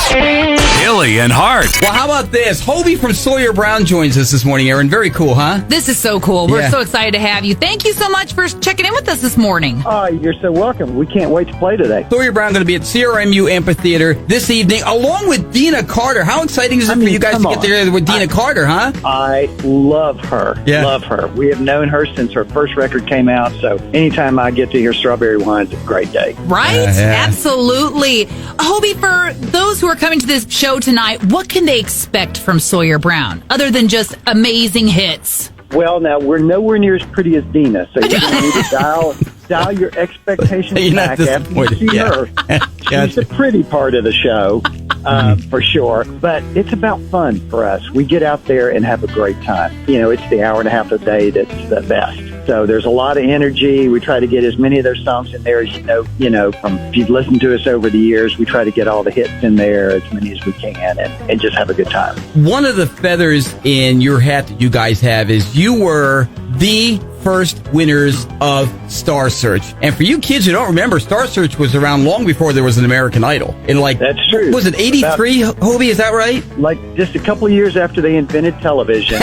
Hilley and Hart. Well, how about this? Hobie from Sawyer Brown joins us this morning, Aaron. Very cool, huh? This is so cool. We're Yeah. so excited to have you. Thank you so much for checking in with us this morning. Oh, you're so welcome. We can't wait to play today. Sawyer Brown going to be at CRMU Amphitheater this evening, along with Dina Carter. How exciting is it for you guys to get together with Dina Carter, huh? I love her. Yeah. Love her. We have known her since her first record came out, so anytime I get to hear Strawberry Wine, it's a great day. Right? Yeah. Absolutely. Hobie, for those who are coming to this show tonight, what can they expect from Sawyer Brown, other than just amazing hits? Well, now, we're nowhere near as pretty as Dina, so you're going to need to dial your expectations You're not back after you disappointed. see Yeah. her. She's Gotcha. the pretty part of the show, for sure. But it's about fun for us. We get out there and have a great time. You know, it's the hour and a half a day that's the best. So there's a lot of energy. We try to get as many of those songs in there as you know, from if you've listened to us over the years, we try to get all the hits in there, as many as we can, and just have a good time. One of the feathers in your hat that you guys have is you were the first winners of Star Search. And for you kids who don't remember, Star Search was around long before there was an American Idol. And That's true. Was it 83, Hobie? Is that right? Like just a couple of years after they invented television,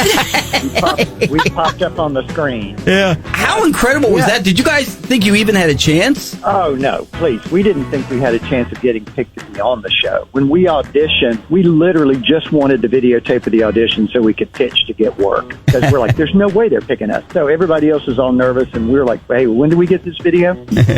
we popped up on the screen. Yeah. How incredible was that? Did you guys think you even had a chance? Oh, no, please. We didn't think we had a chance of getting picked to be on the show. When we auditioned, we literally just wanted the videotape of the audition so we could pitch to get work. Because we're like, there's no way they're picking us. So everybody else is all nervous, and we were like, hey, when do we get this video?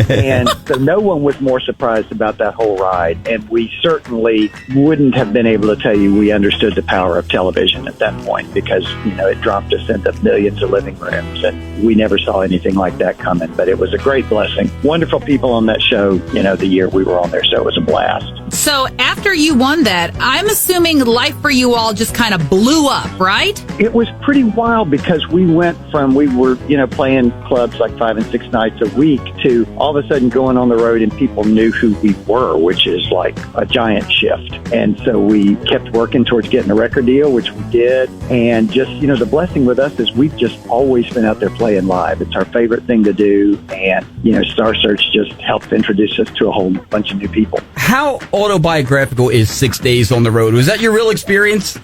And so no one was more surprised about that whole ride. And we certainly wouldn't have been able to tell you we understood the power of television at that point, because, you know, it dropped us into millions of living rooms, and we never saw anything like that coming. But it was a great blessing. Wonderful people on that show, you know, the year we were on there, so it was a blast. So after you won that, I'm assuming life for you all just kind of blew up, right? It was pretty wild because we went from, we were, you know, playing clubs like 5 and 6 nights a week to all of a sudden going on the road and people knew who we were, which is like a giant shift. And so we kept working towards getting a record deal, which we did. And just, you know, the blessing with us is we've just always been out there playing live. It's our favorite thing to do. And, you know, Star Search just helped introduce us to a whole bunch of new people. How autobiographical is 6 days on the road? Was that your real experience?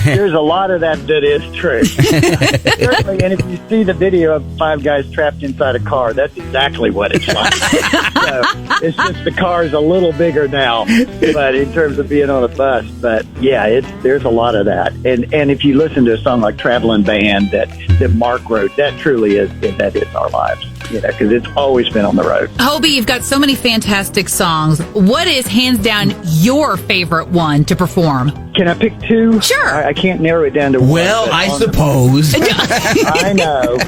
There's a lot of that is true. Certainly, and if you see the video of 5 guys trapped inside a car, that's exactly what it's like. So it's just the car is a little bigger now, but in terms of being on a bus. But yeah, there's a lot of that. And if you listen to a song like Traveling Band that Mark wrote, that truly is our lives. You know, because it's always been on the road. Hobie, you've got so many fantastic songs. What is hands down your favorite one to perform? Can I pick 2? Sure. I can't narrow it down to one. Well, but I suppose. I know.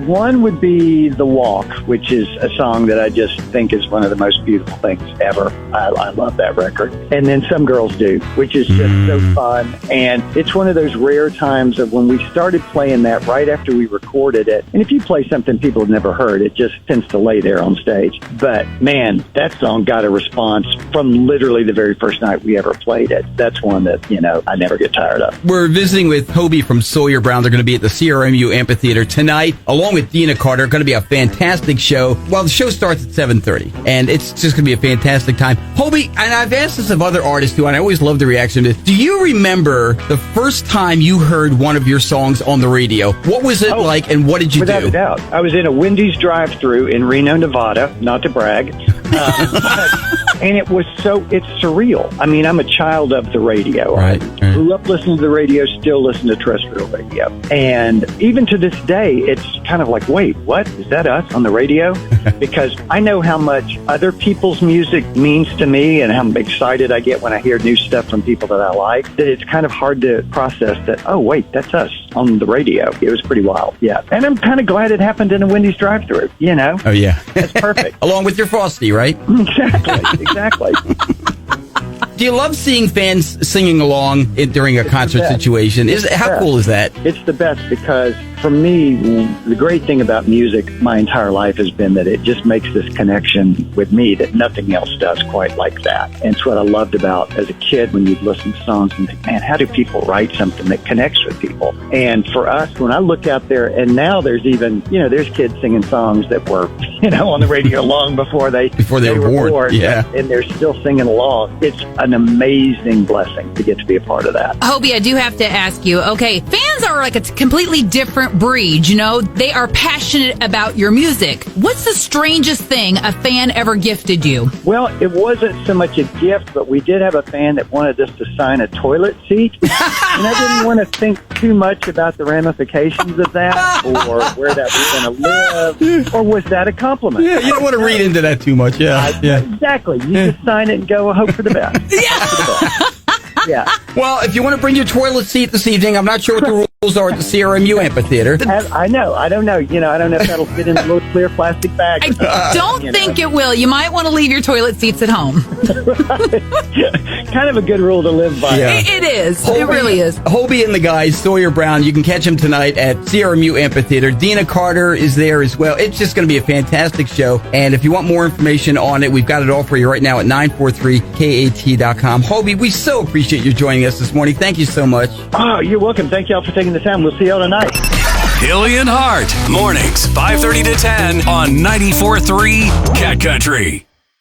One would be The Walk, which is a song that I just think is one of the most beautiful things ever. I love that record. And then Some Girls Do, which is just so fun. And it's one of those rare times of when we started playing that right after we recorded it. And if you play something people have never heard, it just tends to lay there on stage. But man, that song got a response from literally the very first night we ever played it. That's one that, you know, I never get tired of. We're visiting with Hobie from Sawyer Brown. They're going to be at the CRMU Amphitheater tonight, along with Dina Carter. Going to be a fantastic show. Well, the show starts at 7:30, and it's just going to be a fantastic time. Hobie, and I've asked this of other artists too, and I always love the reaction to this. Do you remember the first time you heard one of your songs on the radio? What was it like, and what did you Without do? a doubt. I was in a Wendy's drive-thru in Reno, Nevada, not to brag. And it's surreal. I mean, I'm a child of the radio. Right. I grew up listening to the radio, still listen to terrestrial radio. And even to this day, it's kind of like, wait, what? Is that us on the radio? Because I know how much other people's music means to me and how excited I get when I hear new stuff from people that I like, that it's kind of hard to process that, oh, wait, that's us on the radio. It was pretty wild, yeah. And I'm kind of glad it happened in a Wendy's drive-thru, you know? Oh, yeah. That's perfect. Along with your Frosty, right? Exactly. Do you love seeing fans singing along during a concert situation? How cool is that? It's the best because for me, the great thing about music my entire life has been that it just makes this connection with me that nothing else does quite like that. And it's what I loved about as a kid when you'd listen to songs and think, man, how do people write something that connects with people? And for us, when I look out there, and now there's even, there's kids singing songs that were, on the radio long before they were born. Yeah. And they're still singing along. It's an amazing blessing to get to be a part of that. Hobie, I do have to ask you, okay, fans are like a completely different breed, They are passionate about your music. What's the strangest thing a fan ever gifted you? Well, it wasn't so much a gift, but we did have a fan that wanted us to sign a toilet seat. And I didn't want to think too much about the ramifications of that or where that was going to live, or was that a compliment? Yeah, you don't want to read into that too much. Yeah. Exactly. You just sign it and go, hope for the best. Yeah. Well, if you want to bring your toilet seat this evening, I'm not sure what the rules are at the CRMU Amphitheater. I know. I don't know. I don't know if that'll fit in a little clear plastic bag. I don't think it will. You might want to leave your toilet seats at home. Kind of a good rule to live by. Yeah. It is. It really is. Hobie and the guys, Sawyer Brown, you can catch him tonight at CRMU Amphitheater. Dina Carter is there as well. It's just going to be a fantastic show. And if you want more information on it, we've got it all for you right now at 943kat.com. Hobie, we so appreciate you joining us this morning. Thank you so much. Oh, you're welcome. Thank y'all for taking the time. We'll see y'all tonight. Hilley and Hart, mornings 5:30 to 10 on 94.3 Cat Country.